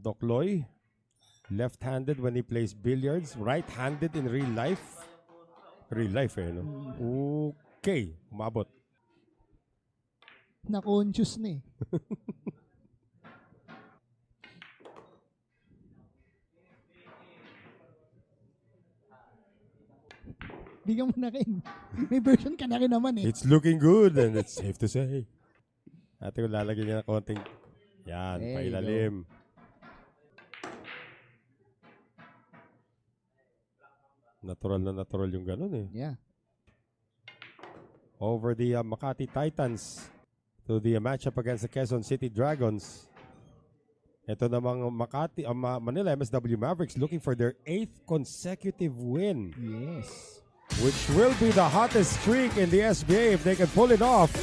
Dokloy, left-handed when he plays billiards, right-handed in real life. Real life eh, no? Okay, umabot. Na-conscious na eh. Bigyan mo na rin. May version ka na rin naman eh. It's looking good and it's safe to say. Ate ko lalagyan niya ng konting, yan, There you pailalim. Natural na natural yung ganun eh. Yeah. Over the Makati Titans to the matchup against the Quezon City Dragons. Ito namang Manila MSW Mavericks looking for their 8th consecutive win, Yes. which will be the hottest streak in the SBA if they can pull it off.